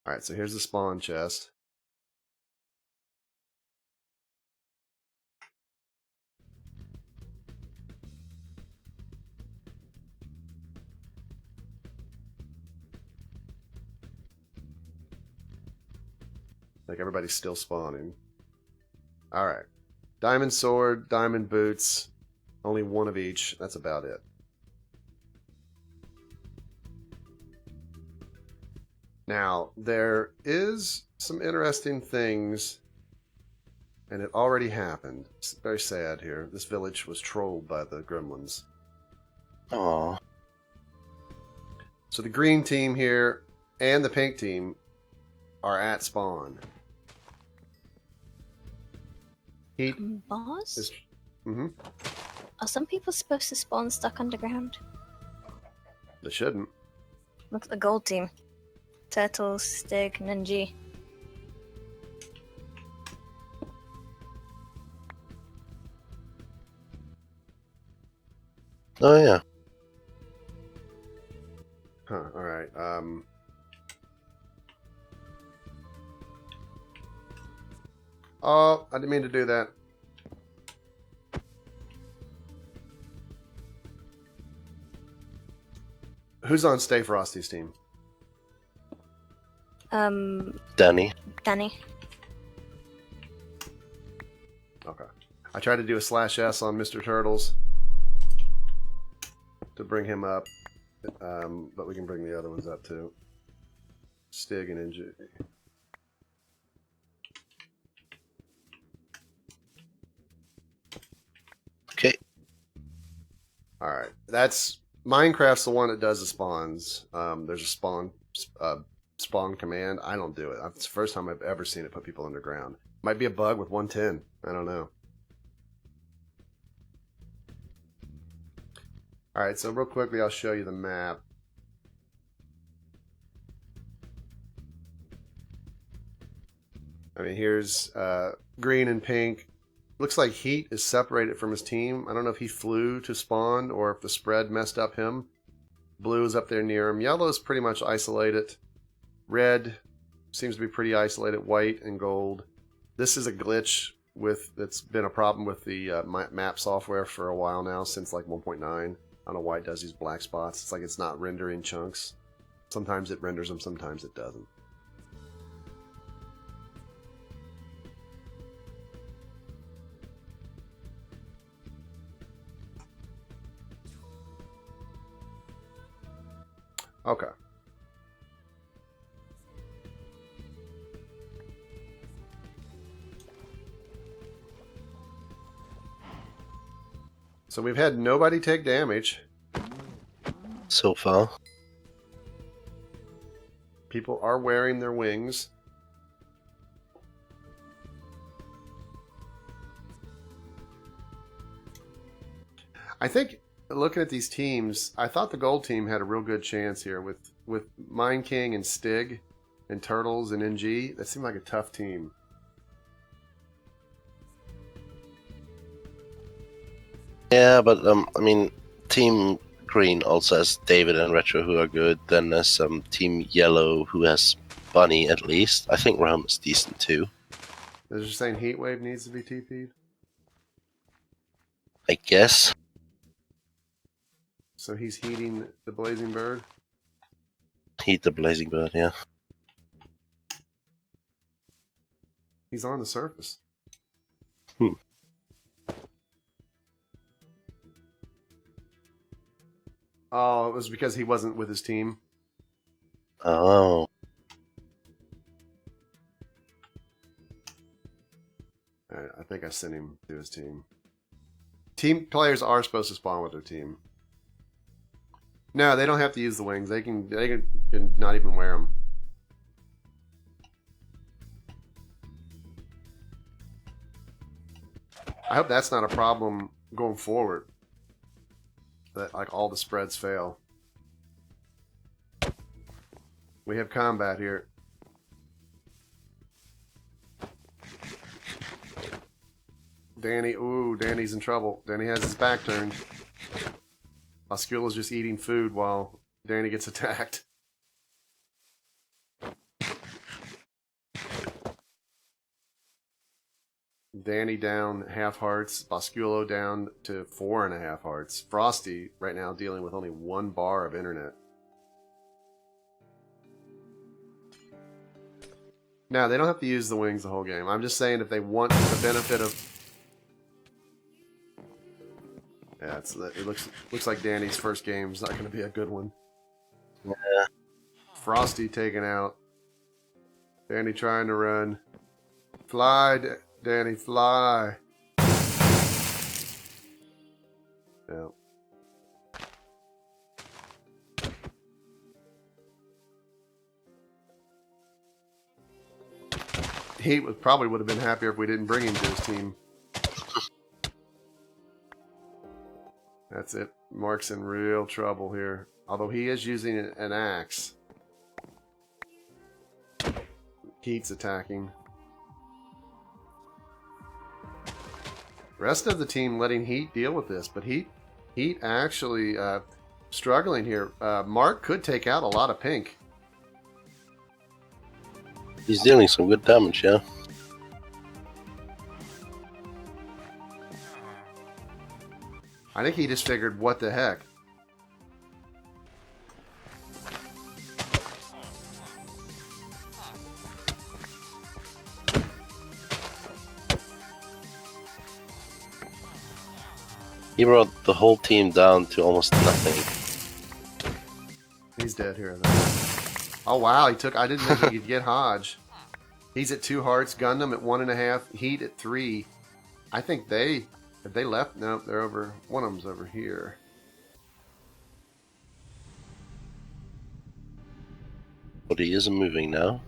Alright, so here's the spawn chest. Like everybody's still spawning. Alright. Diamond sword, diamond boots. Only one of each. That's about it. Now, there is some interesting things, and it already happened. It's very sad here. This village was trolled by the gremlins. Aww. So the green team here and the pink team are at spawn. Heat Boss? is... Are some people supposed to spawn stuck underground? They shouldn't. Look at the gold team. Turtles, Stig, Ninji. Oh yeah. Huh, alright. Oh, I didn't mean to do that. Who's on Stay Frosty's team? Danny. Danny. Okay. I tried to do a /S on Mr. Turtles to bring him up, but we can bring the other ones up too. Stig and NG. Okay. Alright. That's... Minecraft's the one that does the spawns. There's a spawn command. I don't do it. It's the first time I've ever seen it put people underground. Might be a bug with 110. I don't know. Alright, so real quickly I'll show you the map. I mean, here's green and pink. Looks like Heat is separated from his team. I don't know if he flew to spawn or if the spread messed up him. Blue is up there near him. Yellow is pretty much isolated. Red seems to be pretty isolated. White and gold. This is a glitch that's been a problem with the map software for a while now, since like 1.9. I don't know why it does these black spots. It's like it's not rendering chunks. Sometimes it renders them, sometimes it doesn't. Okay. So we've had nobody take damage. So far. People are wearing their wings. I think, looking at these teams, I thought the gold team had a real good chance here with Mine King and Stig and Turtles and NG. That seemed like a tough team. Yeah, but I mean, Team Green also has David and Retro who are good. Then there's Team Yellow who has Bunny at least. I think Realm is decent too. They're just saying Heatwave needs to be TP'd. I guess. So he's heating the Blazing Bird. Heat the Blazing Bird, yeah. He's on the surface. Oh, it was because he wasn't with his team. Oh. Alright, I think I sent him to his team. Team players are supposed to spawn with their team. No, they don't have to use the wings. They can not even wear them. I hope that's not a problem going forward. That like all the spreads fail. We have combat here. Danny, ooh, Danny's in trouble. Danny has his back turned. Oscula's just eating food while Danny gets attacked. Danny down half hearts. Bosculo down to 4.5 hearts. Frosty right now dealing with only 1 bar of internet. Now, they don't have to use the wings the whole game. I'm just saying if they want the benefit of... Yeah, it looks like Danny's first game's not going to be a good one. Yeah. Frosty taken out. Danny trying to run. Fly, Danny, fly. Yeah. He probably would have been happier if we didn't bring him to his team. That's it. Mark's in real trouble here. Although he is using an axe. Heat's attacking. Rest of the team letting Heat deal with this, but Heat actually struggling here. Mark could take out a lot of pink. He's dealing some good damage, yeah. I think he just figured, what the heck? He brought the whole team down to almost nothing. He's dead here, though. Oh, wow. I didn't think he could get Hodge. He's at 2 hearts. Gundam at 1.5. Heat at 3. I think have they left? No, they're over. One of them's over here. But he isn't moving now.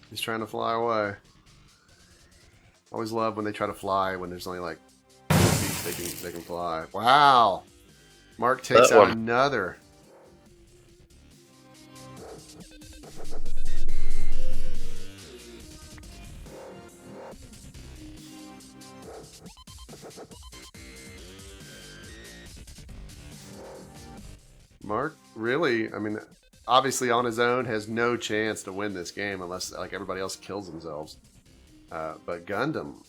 He's trying to fly away. Always love when they try to fly when there's only like 2 feet they can fly. Wow. Mark takes out another. Mark really, I mean, obviously on his own has no chance to win this game unless like everybody else kills themselves. But Gundam,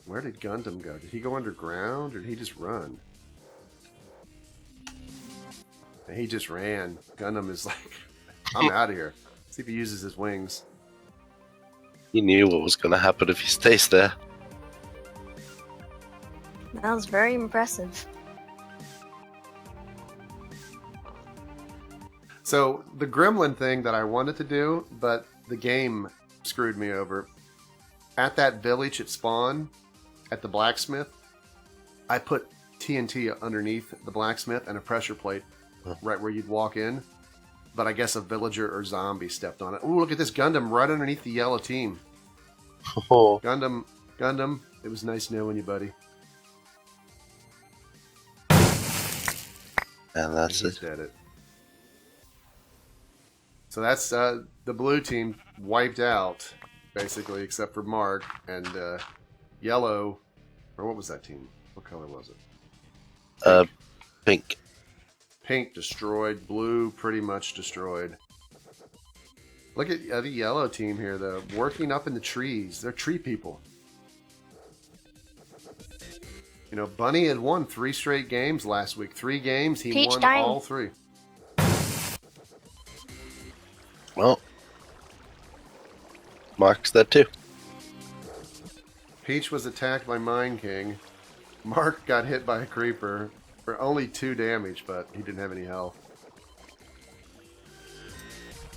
where did Gundam go? Did he go underground or did he just run? He just ran. Gundam is like, I'm out of here. See if he uses his wings. He knew what was going to happen if he stays there. That was very impressive. So the gremlin thing that I wanted to do, but the game screwed me over. At that village at spawn, at the blacksmith, I put TNT underneath the blacksmith and a pressure plate right where you'd walk in. But I guess a villager or zombie stepped on it. Ooh, look at this Gundam right underneath the yellow team. Oh. Gundam, it was nice knowing you, buddy. And that's He's it. dead it. So that's the blue team wiped out, basically, except for Mark and yellow. Or what was that team? What color was it? Pink. Pink destroyed. Blue pretty much destroyed. Look at the yellow team here, though. Working up in the trees. They're tree people. You know, Bunny had won 3 straight games last week. 3 games, he Peach won dying. all 3. Well, Mark's dead too. Peach was attacked by Mine King. Mark got hit by a creeper for only 2 damage, but he didn't have any health.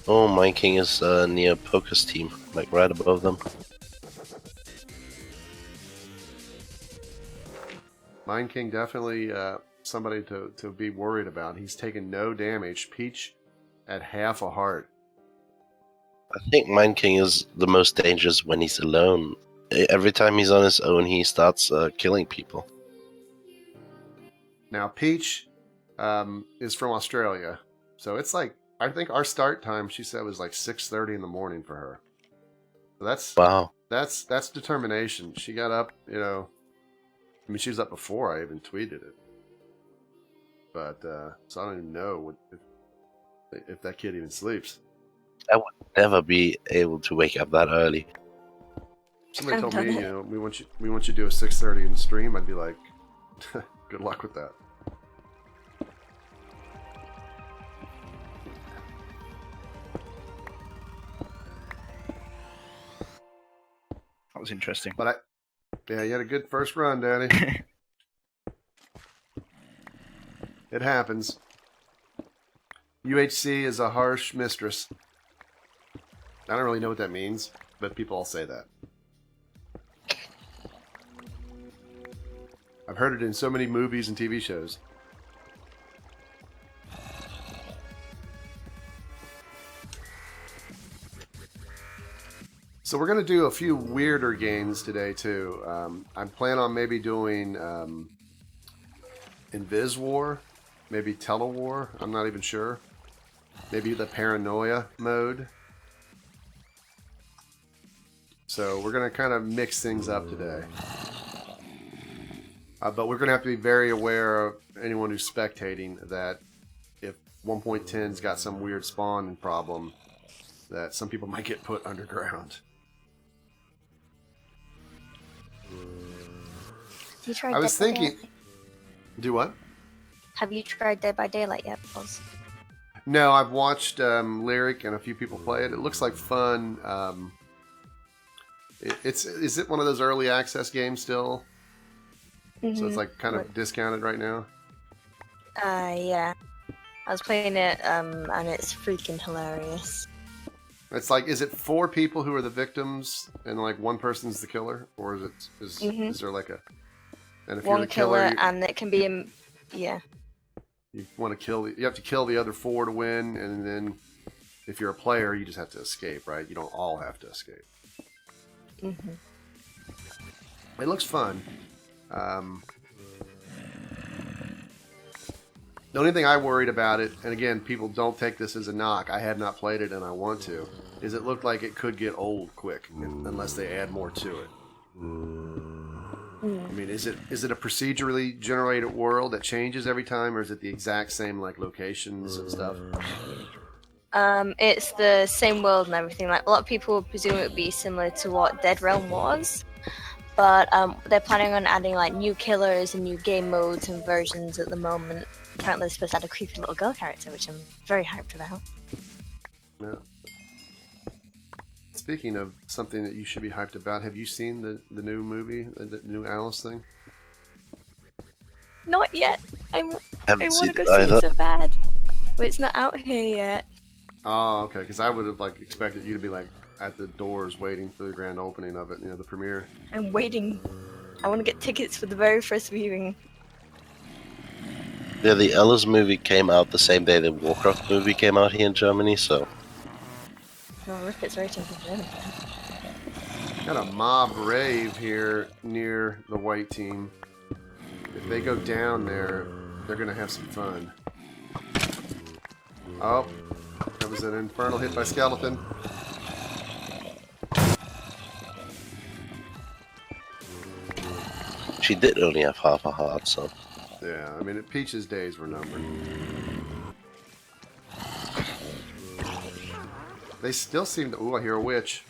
Oh, Mine King is near Poker's team, like right above them. Mine King definitely somebody to be worried about. He's taken no damage. Peach at half a heart. I think Mine King is the most dangerous when he's alone. Every time he's on his own, he starts killing people. Now, Peach is from Australia. So it's like, I think our start time, she said, was like 6:30 in the morning for her. So Wow. that's determination. She got up, you know. I mean, she was up before I even tweeted it. But, so I don't even know if that kid even sleeps. I would never be able to wake up that early. Somebody I've told done me, it. you know, we want you to do a 6:30 in the stream. I'd be like, good luck with that. That was interesting. But yeah, you had a good first run, Daddy. It happens. UHC is a harsh mistress. I don't really know what that means, but people all say that. I've heard it in so many movies and TV shows. So we're going to do a few weirder games today, too. I plan on maybe doing Invis War, maybe Telewar. I'm not even sure. Maybe the Paranoia mode. So we're going to kind of mix things up today. But we're going to have to be very aware of anyone who's spectating that if 1.10's got some weird spawn problem, that some people might get put underground. You tried I was Dead by thinking... Daylight? Do what? Have you tried Dead by Daylight yet, Oz? No, I've watched Lyric and a few people play it. It looks like fun. Is it one of those early access games still? So it's like kind of discounted right now? Yeah. I was playing it, and it's freaking hilarious. It's like, is it 4 people who are the victims and like one person's the killer? Or is there like a... And if One you're the killer, killer, and it can be yeah. you want to kill... You have to kill the other 4 to win, and then if you're a player, you just have to escape, right? You don't all have to escape. It looks fun. The only thing I worried about it, and again, people don't take this as a knock, I have not played it and I want to, is it looked like it could get old quick unless they add more to it. I mean, is it a procedurally generated world that changes every time, or is it the exact same like locations and stuff? It's the same world and everything. Like a lot of people presume it would be similar to what Dead Realm was, but they're planning on adding like new killers and new game modes and versions at the moment. Apparently, they're supposed to add a creepy little girl character, which I'm very hyped about. Yeah. Speaking of something that you should be hyped about, have you seen the new movie, the new Alice thing? Not yet. I want Haven't to go seen it see either. it so bad, but it's not out here yet. Oh, okay. Because I would have like expected you to be like at the doors waiting for the grand opening of it, the premiere. I'm waiting. I want to get tickets for the very first viewing. Yeah, the Alice movie came out the same day the Warcraft movie came out here in Germany, so... No, rip its rating for Germany. Got a mob rave here near the white team. If they go down there, they're going to have some fun. Oh, that was an infernal hit by Skeleton. She did only have half a heart, so... Yeah, I mean, Peach's days were numbered. They still seem to... Ooh, I hear a witch.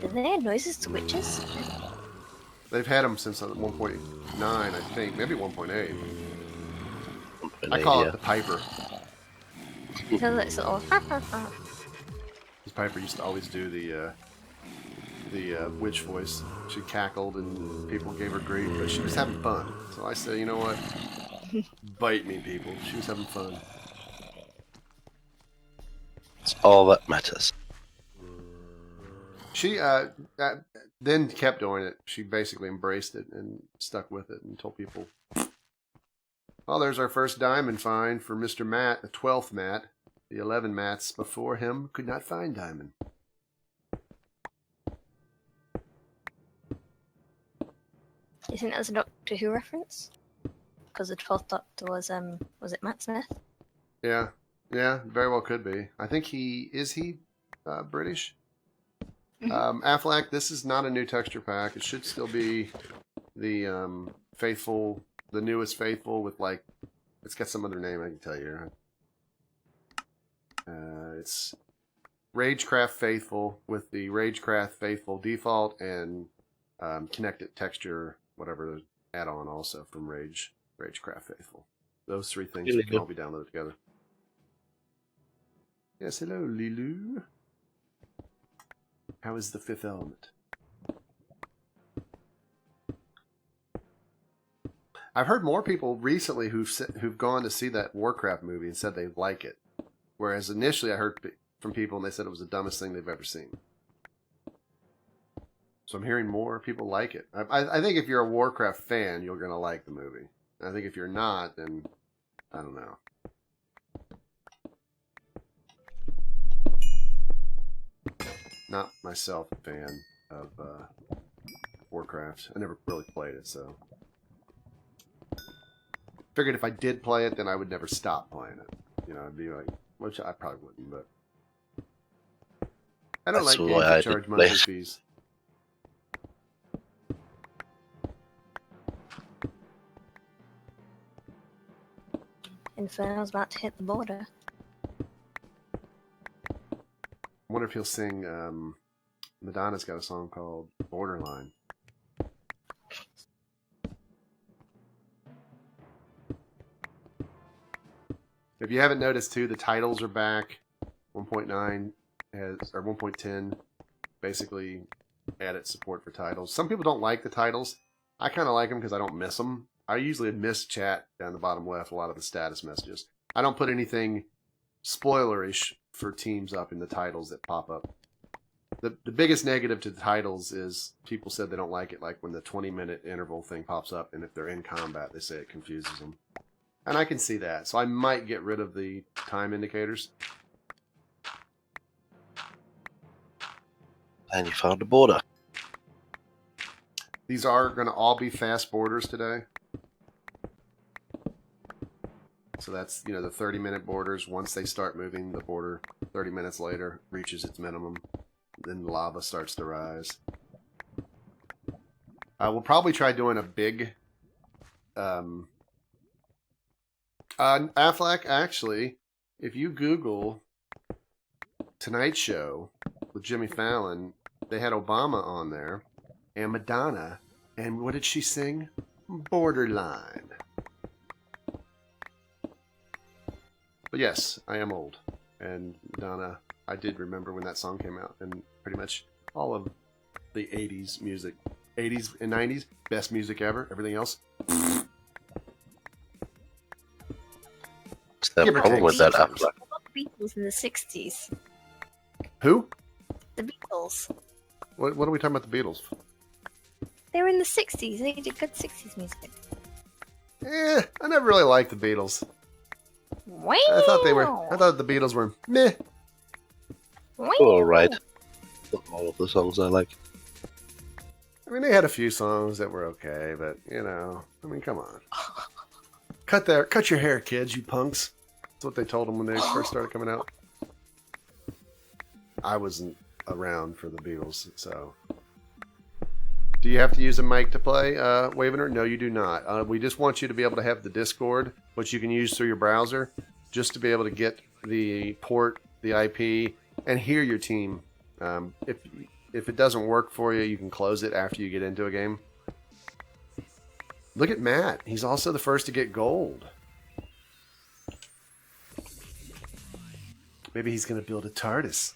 Do they add noises to witches? They've had them since 1.9, I think. Maybe 1.8. I call it the Piper. So it's all. This Piper used to always do the witch voice. She cackled and people gave her grief, but she was having fun. So I said, you know what? Bite me, people. She was having fun. It's all that matters. She then kept doing it. She basically embraced it and stuck with it and told people, well, there's our first diamond find for Mr. Matt, the 12th Matt. The 11 Matts before him could not find diamond. You think that was a Doctor Who reference? Because the 12th Doctor was it Matt Smith? Yeah, very well could be. I think is he British? Affleck, this is not a new texture pack. It should still be the faithful, the newest faithful with like, it's got some other name I can tell you. It's Ragecraft Faithful with the Ragecraft Faithful default and connected texture, whatever add-on also from Ragecraft Faithful. Those three things Really can good. all be downloaded together. Yes, hello, Lilu. How is the Fifth Element? I've heard more people recently who've gone to see that Warcraft movie and said they like it, whereas initially I heard from people and they said it was the dumbest thing they've ever seen. So I'm hearing more people like it. I think if you're a Warcraft fan, you're going to like the movie. I think if you're not, then I don't know. Not myself a fan of Warcraft. I never really played it, so... Figured if I did play it, then I would never stop playing it. You know, I'd be like... Which I probably wouldn't, but... I don't That's like games why I that didn't charge play monthly it. fees. Inferno's about to hit the border. I wonder if he'll sing... Madonna's got a song called Borderline. If you haven't noticed too, the titles are back. 1.9 has, or 1.10 basically added support for titles. Some people don't like the titles. I kind of like them because I don't miss them. I usually miss chat down the bottom left, a lot of the status messages. I don't put anything spoilerish for teams up in the titles that pop up. The biggest negative to the titles is people said they don't like it, like when the 20-minute interval thing pops up, and if they're in combat, they say it confuses them. And I can see that, so I might get rid of the time indicators. And you found the border. These are going to all be fast borders today. So that's, you know, the 30-minute borders. Once they start moving, the border 30 minutes later reaches its minimum. Then the lava starts to rise. We'll probably try doing a big... Affleck, actually, if you Google Tonight Show with Jimmy Fallon, they had Obama on there, and Madonna, and what did she sing? Borderline. But yes, I am old, and Madonna, I did remember when that song came out, and pretty much all of the 80s music, 80s and 90s, best music ever, everything else. What's the Give or problem take with that, sometimes. Affleck? What about the Beatles in the 60s? Who? The Beatles. What are we talking about the Beatles? They were in the 60s. They did good 60s music. I never really liked the Beatles. Wow. I thought the Beatles were meh. Wow. All right. Not all of the songs I like. I mean, they had a few songs that were okay, but, you know, I mean, come on. Cut your hair, kids, you punks. That's what they told them when they first started coming out. I wasn't around for the Beatles, so. Do you have to use a mic to play, Wavener? No, you do not. We just want you to be able to have the Discord, which you can use through your browser, just to be able to get the port, the IP, and hear your team. If it doesn't work for you, you can close it after you get into a game. Look at Matt. He's also the first to get gold. Maybe he's going to build a TARDIS.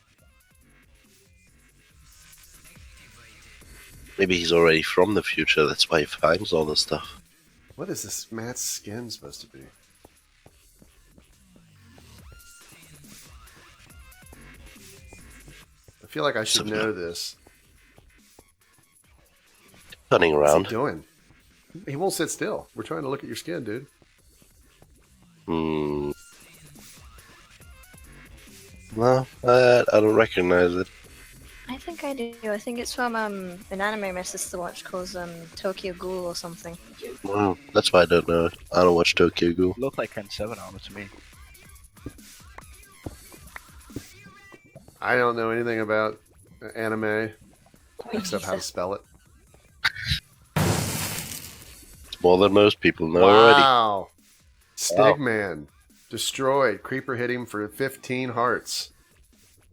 Maybe he's already from the future, that's why he finds all this stuff. What is this Matt's skin supposed to be? I feel like I should know this. Turning What's around. he doing? He won't sit still. We're trying to look at your skin, dude. No, I don't recognize it. I think I do. I think it's from an anime my sister watched called Tokyo Ghoul or something. Well, that's why I don't know it. I don't watch Tokyo Ghoul. Looked like Ken 7 armor to me. I don't know anything about anime except how to spell it. More than most people know already. Wow. Stigman. Destroyed. Creeper hit him for 15 hearts.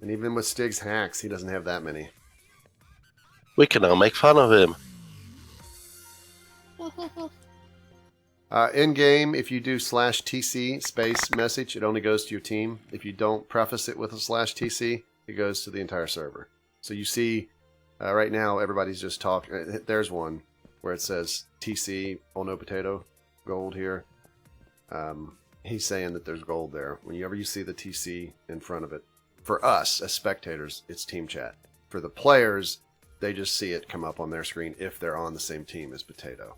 And even with Stig's hacks, he doesn't have that many. We can now make fun of him. In game, if you do /TC space message, it only goes to your team. If you don't preface it with a /TC, it goes to the entire server. So you see, right now, everybody's just talking. There's one where it says TC, oh no potato, gold here. He's saying that there's gold there. Whenever you see the TC in front of it, for us as spectators, it's team chat. For the players, they just see it come up on their screen if they're on the same team as Potato.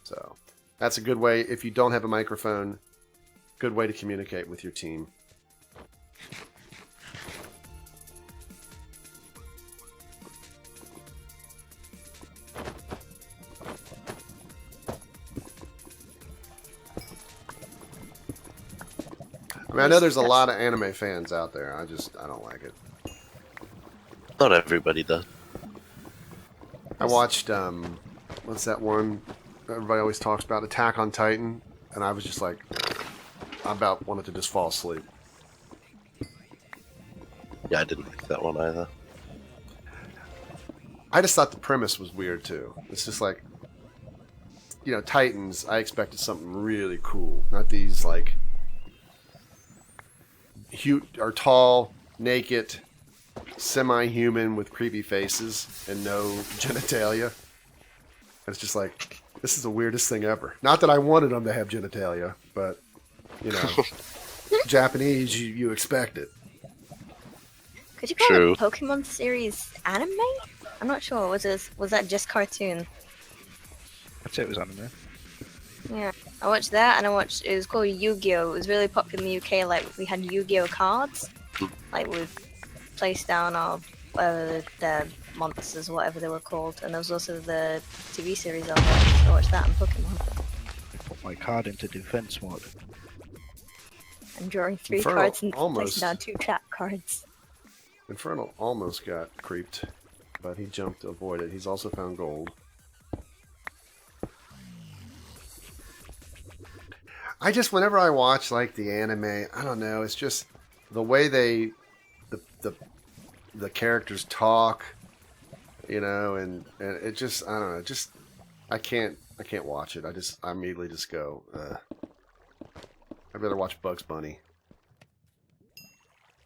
So that's a good way, if you don't have a microphone, good way to communicate with your team. I mean, I know there's a lot of anime fans out there. I don't like it. Not everybody does. I watched, what's that one everybody always talks about, Attack on Titan, and I was just like, I about wanted to just fall asleep. Yeah, I didn't like that one either. I just thought the premise was weird too. It's just like, Titans, I expected something really cool. Not these, like, tall, naked, semi-human with creepy faces and no genitalia. It's just like, this is the weirdest thing ever. Not that I wanted them to have genitalia, but, Japanese, you expect it. Could you call True. it Pokemon series anime? I'm not sure. Was that just cartoon? I'd say it was anime. Yeah, I watched that, and it was called Yu-Gi-Oh! It was really popular in the UK. Like, we had Yu-Gi-Oh! Cards, like with place down or the monsters, whatever they were called. And there was also the TV series of it. So I watched that and Pokemon. I put my card into defense mode. And drawing 3 Infernal cards and almost- placing down 2 trap cards. Infernal almost got creeped, but he jumped to avoid it. He's also found gold. Whenever I watch, like, the anime, I don't know, it's just the way the characters talk, and it just, I don't know, I can't watch it. I immediately just go, I'd rather watch Bugs Bunny.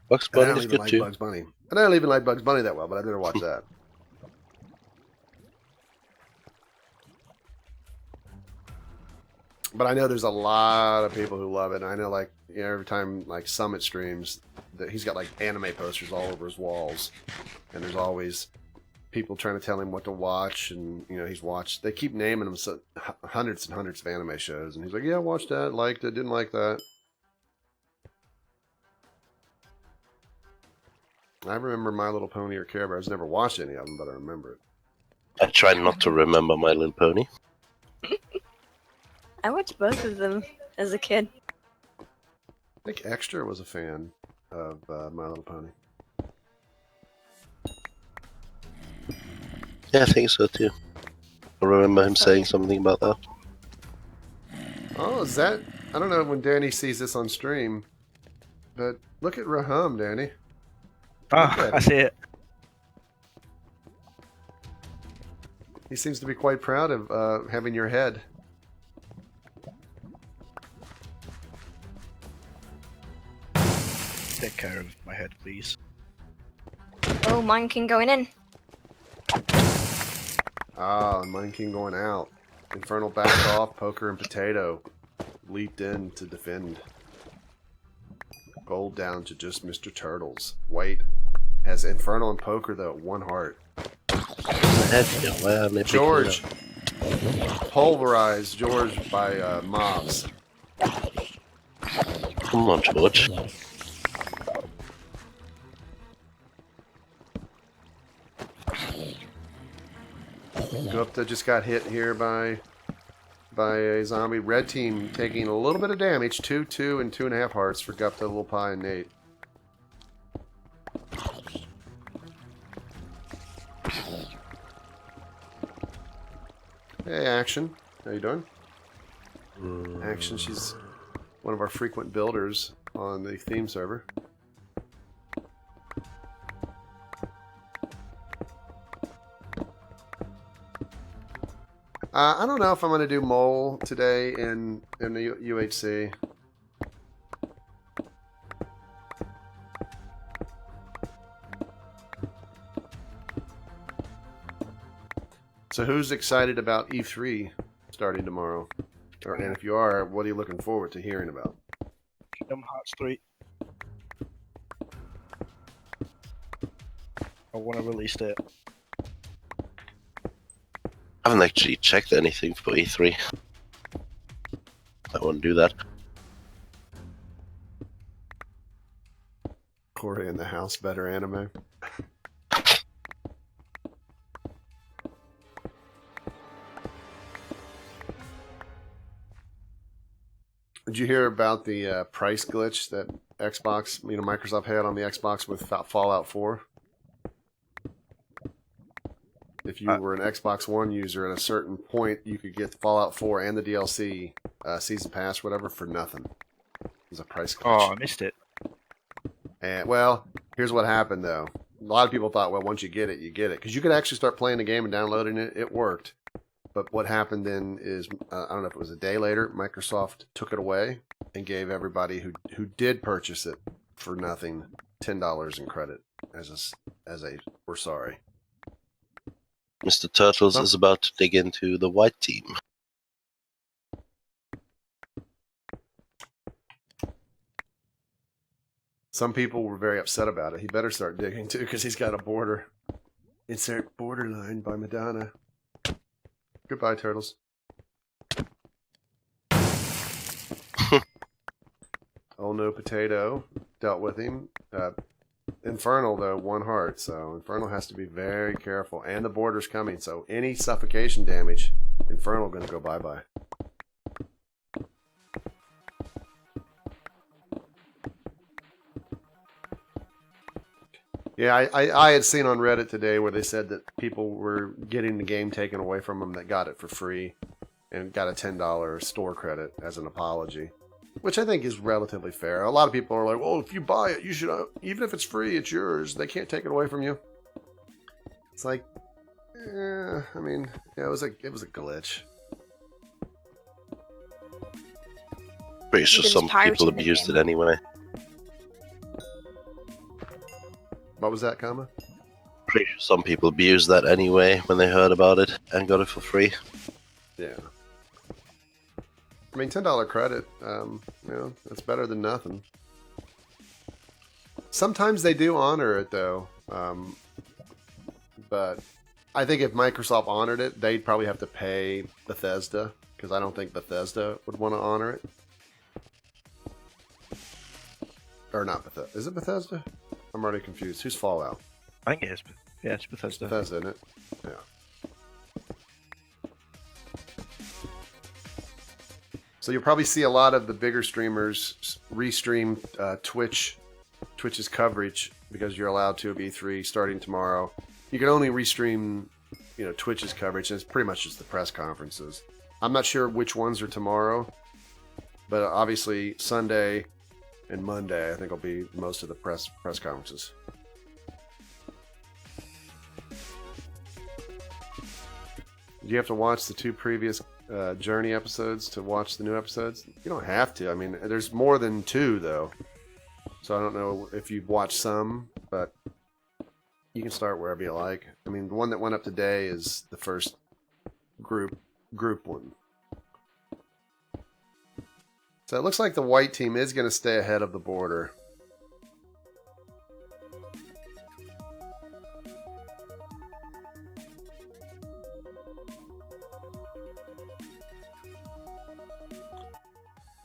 Bugs And I Bunny don't is even good like too. Bugs Bunny. And I don't even like Bugs Bunny that well, but I'd rather watch that. But I know there's a lot of people who love it. And I know, like, every time, like, Summit streams, that he's got, like, anime posters all over his walls. And there's always people trying to tell him what to watch. And, he's watched. They keep naming him hundreds and hundreds of anime shows. And he's like, yeah, I watched that, liked it, didn't like that. I remember My Little Pony or Care Bears. Never watched any of them, but I remember it. I try not to remember My Little Pony. I watched both of them as a kid. I think Extra was a fan of My Little Pony. Yeah, I think so too. I remember him saying something about that. Oh, is that... I don't know when Danny sees this on stream, but look at Raham, Danny. Ah, I see it. He seems to be quite proud of having your head. Take care of my head, please. Oh, Mine King going in. Ah, Mine King going out. Infernal backed off. Poker and Potato leaped in to defend. Gold down to just Mr. Turtles. White has Infernal and Poker, though, 1 heart. George. Pulverized George by mobs. Come on, George. Gupta just got hit here by a zombie. Red team taking a little bit of damage. 2, 2, and 2.5 hearts for Gupta, Little Pie, and Nate. Hey, Action. How you doing? Action, she's one of our frequent builders on the theme server. I don't know if I'm going to do mole today in the UHC. So who's excited about E3 starting tomorrow? And if you are, what are you looking forward to hearing about? Kingdom Hearts 3. I want to release it. I haven't actually checked anything for E3. I won't do that. Corey in the house, better anime. Did you hear about the price glitch that Xbox, Microsoft had on the Xbox with Fallout 4? If you were an Xbox One user at a certain point, you could get Fallout 4 and the DLC season pass, whatever, for nothing. It was a price glitch. Oh, I missed it. And well, here's what happened though. A lot of people thought, well, once you get it, you get it, because you could actually start playing the game and downloading it. It worked. But what happened then is, I don't know if it was a day later, Microsoft took it away and gave everybody who did purchase it for nothing $10 in credit as a we're sorry. Mr. Turtles is about to dig into the white team. Some people were very upset about it. He better start digging too, because he's got a border. Insert Borderline by Madonna. Goodbye, Turtles. Oh no, Potato dealt with him. Infernal, though, 1 heart, so Infernal has to be very careful. And the border's coming, so any suffocation damage, Infernal going to go bye-bye. Yeah, I had seen on Reddit today where they said that people were getting the game taken away from them that got it for free and got a $10 store credit as an apology, which I think is relatively fair. A lot of people are like, well, if you buy it, you should, even if it's free, it's yours. They can't take it away from you. It's like, I mean, yeah, it was a glitch. Pretty sure some people abused it anyway. What was that, comma? Pretty sure some people abused that anyway when they heard about it and got it for free. Yeah. I mean, $10 credit, that's better than nothing. Sometimes they do honor it, though. But I think if Microsoft honored it, they'd probably have to pay Bethesda, because I don't think Bethesda would want to honor it. Or not Bethesda. Is it Bethesda? I'm already confused. Who's Fallout? I think it is. Yeah, it's Bethesda. Bethesda, isn't it? Yeah. So you'll probably see a lot of the bigger streamers restream Twitch's coverage, because you're allowed to of E3 starting tomorrow. You can only restream, Twitch's coverage, and it's pretty much just the press conferences. I'm not sure which ones are tomorrow, but obviously Sunday and Monday, I think, will be most of the press conferences. Do you have to watch the 2 previous Journey episodes to watch the new episodes? You don't have to. I mean, there's more than 2, though. So I don't know if you've watched some, but you can start wherever you like. I mean, the one that went up today is the first group one. So it looks like the white team is going to stay ahead of the border.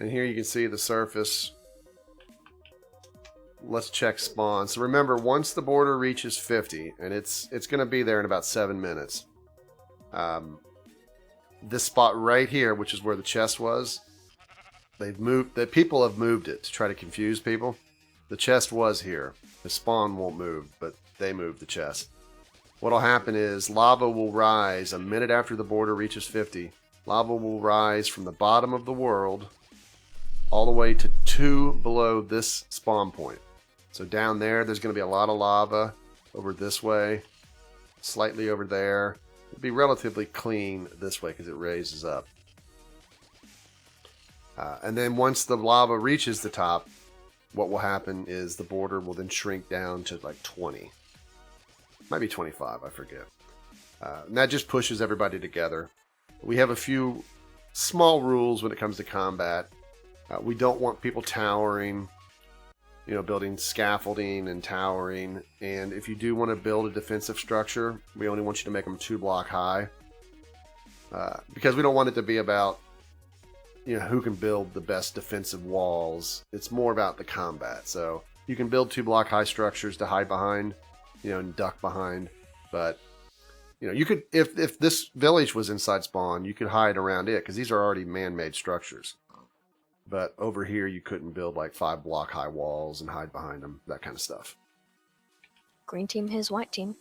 And here you can see the surface. Let's check spawn. So remember, once the border reaches 50, and it's going to be there in about 7 minutes. This spot right here, which is where the chest was, the people have moved it to try to confuse people. The chest was here. The spawn won't move, but they moved the chest. What'll happen is lava will rise a minute after the border reaches 50. Lava will rise from the bottom of the world all the way to 2 below this spawn point. So down there's going to be a lot of lava over this way, slightly over there. It'll be relatively clean this way because it raises up. And then once the lava reaches the top, what will happen is the border will then shrink down to like 20. Might be 25, I forget. And that just pushes everybody together. We have a few small rules when it comes to combat. We don't want people towering, building scaffolding and towering. And if you do want to build a defensive structure, we only want you to make them 2 block high. Because we don't want it to be about, who can build the best defensive walls. It's more about the combat. So you can build 2 block high structures to hide behind, and duck behind. But, you could, if this village was inside spawn, you could hide around it because these are already man-made structures. But over here, you couldn't build like 5 block high walls and hide behind them, that kind of stuff. Green team, here's white team.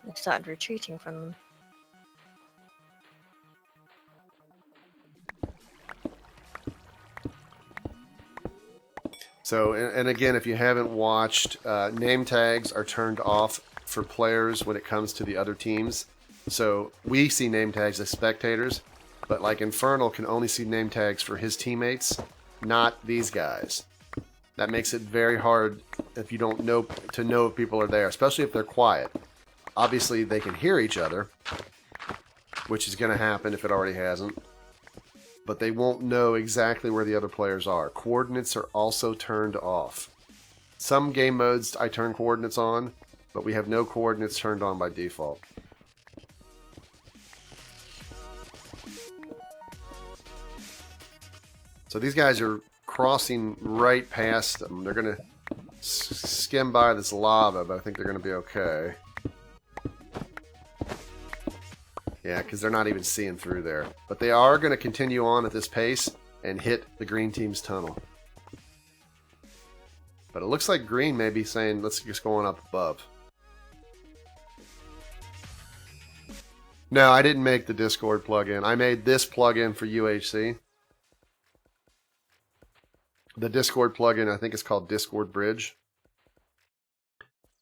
They started retreating from them. So, and again, if you haven't watched, name tags are turned off for players when it comes to the other teams. So we see name tags as spectators, but like Infernal can only see name tags for his teammates, not these guys. That makes it very hard if you don't know if people are there, especially if they're quiet. Obviously, they can hear each other, which is going to happen if it already hasn't. But they won't know exactly where the other players are. Coordinates are also turned off. Some game modes I turn coordinates on, but we have no coordinates turned on by default. So these guys are crossing right past them. They're going to skim by this lava, but I think they're going to be okay. Yeah, because they're not even seeing through there. But they are going to continue on at this pace and hit the green team's tunnel. But it looks like green may be saying, let's just go on up above. No, I didn't make the Discord plugin. I made this plugin for UHC. The Discord plugin, I think it's called Discord Bridge.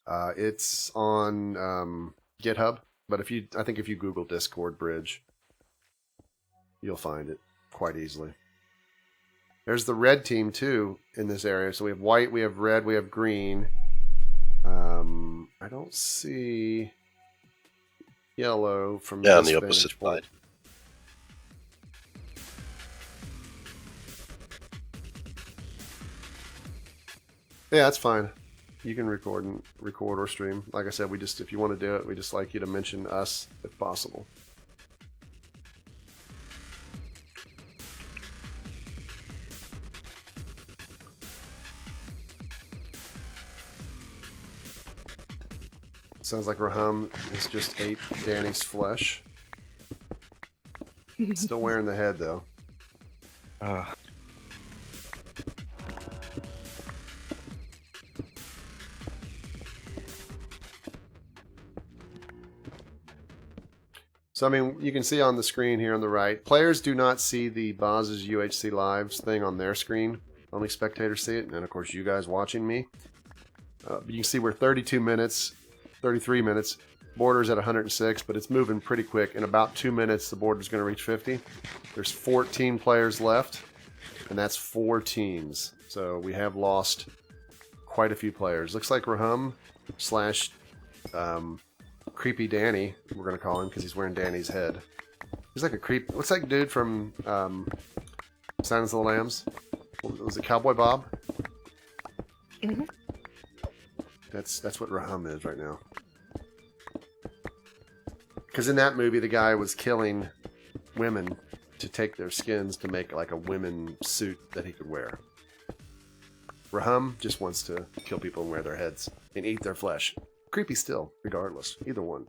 It's on GitHub. But I think if you Google Discord Bridge, you'll find it quite easily. There's the red team too in this area. So we have white, we have red, we have green. I don't see yellow from on this the opposite vantage point. side. Yeah, that's fine. You can record or stream. Like I said, if you want to do it, we just like you to mention us if possible. Sounds like Raham has just ate Danny's flesh. Still wearing the head though. So, I mean, you can see on the screen here on the right, players do not see the Boz's UHC Lives thing on their screen. Only spectators see it, and of course you guys watching me. But you can see we're 32 minutes, 33 minutes. Border's at 106, but it's moving pretty quick. In about 2 minutes, the border's going to reach 50. There's 14 players left, and that's 4 teams. So we have lost quite a few players. Looks like Raham slash... Creepy Danny, we're going to call him because he's wearing Danny's head. He's like a creep. What's that dude from Silence of the Lambs? Was it Cowboy Bob? Mm-hmm. That's what Raham is right now. Because in that movie, the guy was killing women to take their skins to make like a women suit that he could wear. Raham just wants to kill people and wear their heads and eat their flesh. Creepy still, regardless. Either one.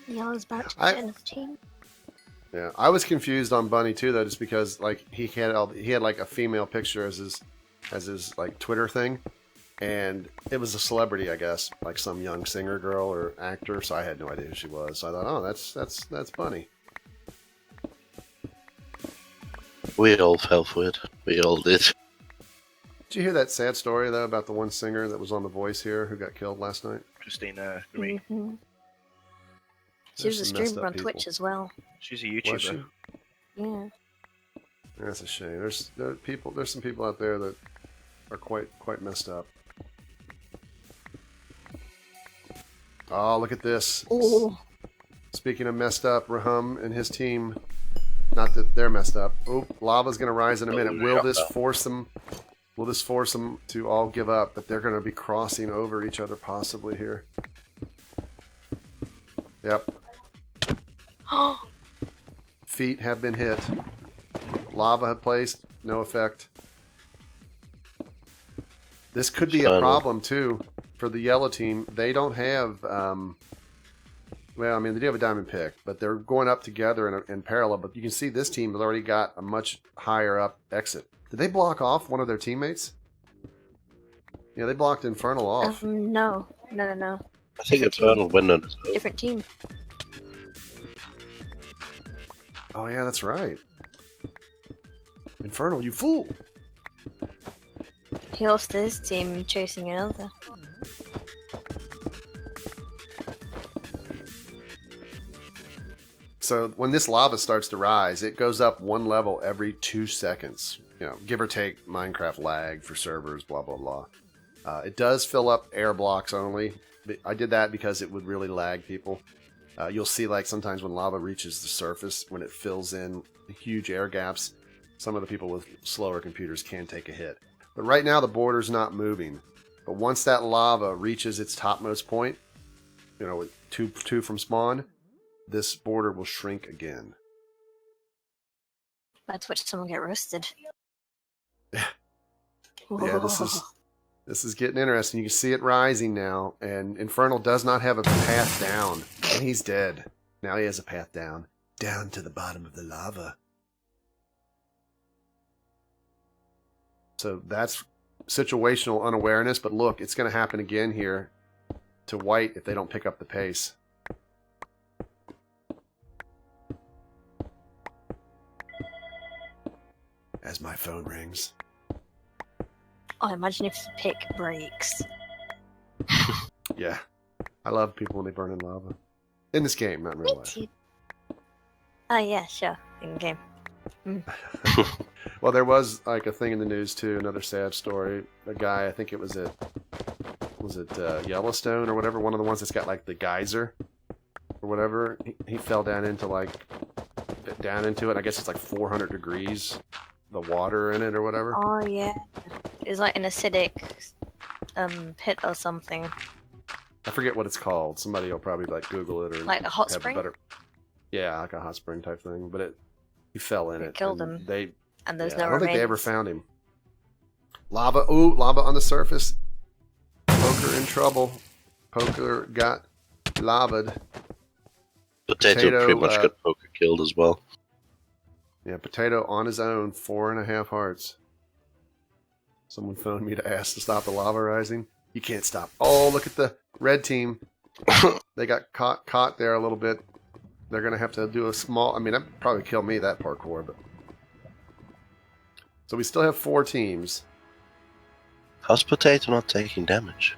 Yellow's about to join his team. Yeah, I was confused on Bunny too, though, just because like he had like a female picture as his as his like Twitter thing, and it was a celebrity, I guess, like some young singer girl or actor. So I had no idea who she was. So I thought, oh, that's funny. We all fell for it. We all did. Did you hear that sad story though about the one singer that was on The Voice here who got killed last night? Christina Green. Mhm. She There's was a some messed streamer up on Twitch people. as well. She's a Was she? YouTuber. Yeah. That's a shame. There's some people out there that are quite messed up. Oh, look at this. Oh. Speaking of messed up, Rahum and his team, not that they're messed up. Oh, lava's going to rise in a minute. Will this force them? Will this force them to all give up? But they're going to be crossing over each other possibly here. Yep. Feet have been hit. Lava have placed. No effect. This could be a problem too for the yellow team. They don't have. Well, I mean, they do have a diamond pick, but they're going up together in parallel. But you can see this team has already got a much higher up exit. Did they block off one of their teammates? Yeah, they blocked Infernal off. No. I think Eternal went on his own. Different team. Oh yeah, that's right. Infernal, you fool! He lost his team chasing another. So when this lava starts to rise, it goes up one level every 2 seconds. You know, give or take Minecraft lag for servers, blah, blah, blah. It does fill up air blocks only. I did that because it would really lag people. You'll see like sometimes when lava reaches the surface, when it fills in huge air gaps, some of the people with slower computers can take a hit. But right now the border's not moving. But once that lava reaches its topmost point, you know, with two from spawn, this border will shrink again. Let's watch someone get roasted. Yeah, this is getting interesting. You can see it rising now, and Infernal does not have a path down, and he's dead. Now he has a path down to the bottom of the lava. So that's situational unawareness, but look, it's going to happen again here to white if they don't pick up the pace. As my phone rings. Oh, imagine if the pick breaks. Yeah. I love people when they burn in lava. In this game, not in real life. Oh, yeah, sure. In game. Well, there was like a thing in the news too, another sad story. A guy, I think it was at Yellowstone or whatever, one of the ones that's got like the geyser or whatever. He fell down into it. I guess it's like 400 degrees, the water in it or whatever. Oh, yeah. It's like an acidic pit or something. I forget what it's called. Somebody will probably like Google it or Like a hot have spring? Yeah, like a hot spring type thing. But he fell in It it. killed and him. And there's I no don't think they ever remains. found him. Lava. Ooh, lava on the surface. Poker in trouble. Poker got lavaed. Potato pretty much got Poker killed as well. Yeah, Potato on his own, 4.5 hearts. Someone phoned me to ask to stop the lava rising. You can't stop. Oh, look at the red team. They got caught there a little bit. They're going to have to do a small... I mean, that'd probably kill me, that parkour, but... So we still have 4 teams. How's Potato not taking damage?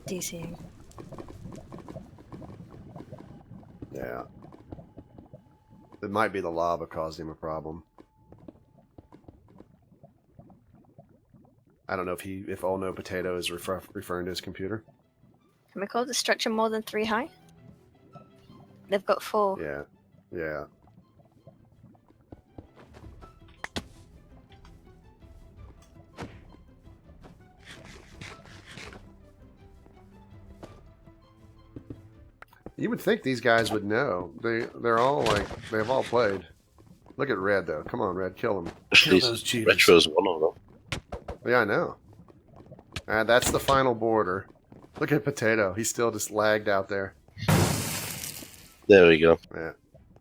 DCing. Yeah. It might be the lava causing him a problem. I don't know if Oh No Potato is referring to his computer. Can we call the structure more than 3 high? They've got 4. Yeah. Yeah. You would think these guys would know. They're all like they've all played. Look at Red though. Come on, Red, kill him. Kill those cheaters. Retro's one of them. Yeah, I know. And that's the final border. Look at Potato. He's still just lagged out there. There we go.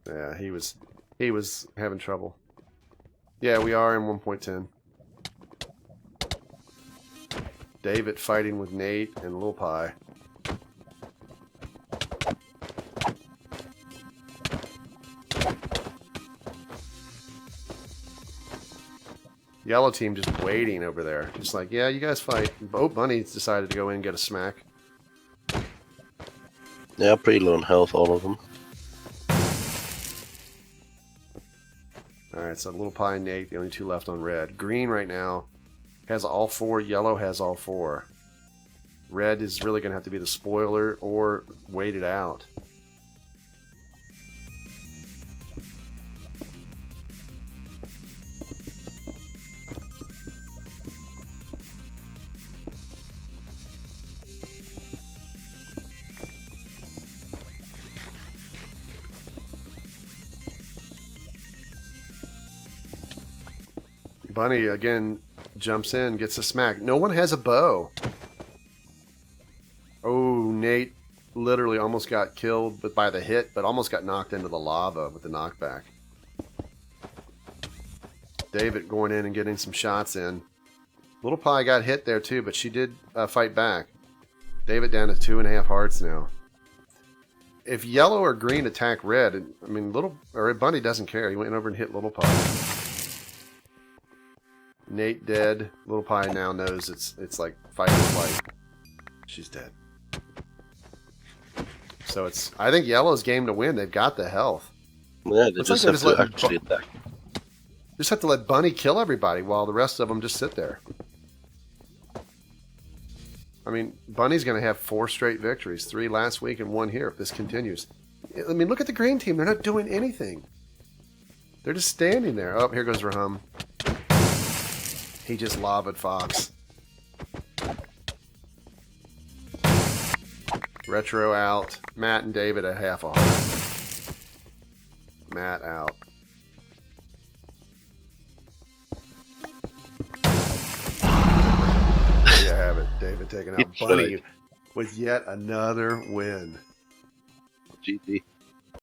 Yeah, he was having trouble. Yeah, we are in 1.10. David fighting with Nate and Lil Pie. Yellow team just waiting over there. Just like, yeah, you guys fight. Oh, Bunny's decided to go in and get a smack. Yeah, pretty low on health, all of them. Alright, so Little Pie and Nate, the only two left on red. Green right now has all four. Yellow has all four. Red is really going to have to be the spoiler or wait it out. Bunny again jumps in, gets a smack. No one has a bow. Oh, Nate literally almost got killed by the hit, but almost got knocked into the lava with the knockback. David going in and getting some shots in. Little Pie got hit there too, but she did fight back. David down to 2.5 hearts now. If yellow or green attack red, I mean, Bunny doesn't care. He went over and hit Little Pie. Nate dead. Little Pie now knows it's like fight or flight. She's dead. So I think yellow's game to win. They've got the health. Yeah, they Looks just like have they're to just actually attack. Just have to let Bunny kill everybody while the rest of them just sit there. I mean, Bunny's going to have 4 straight victories. 3 last week and 1 here if this continues. I mean, look at the green team. They're not doing anything. They're just standing there. Oh, here goes Raham. He just lobbied Fox. Retro out. Matt and David a half a heart. Matt out. There you have it. David taking out Bunny with yet another win. GG.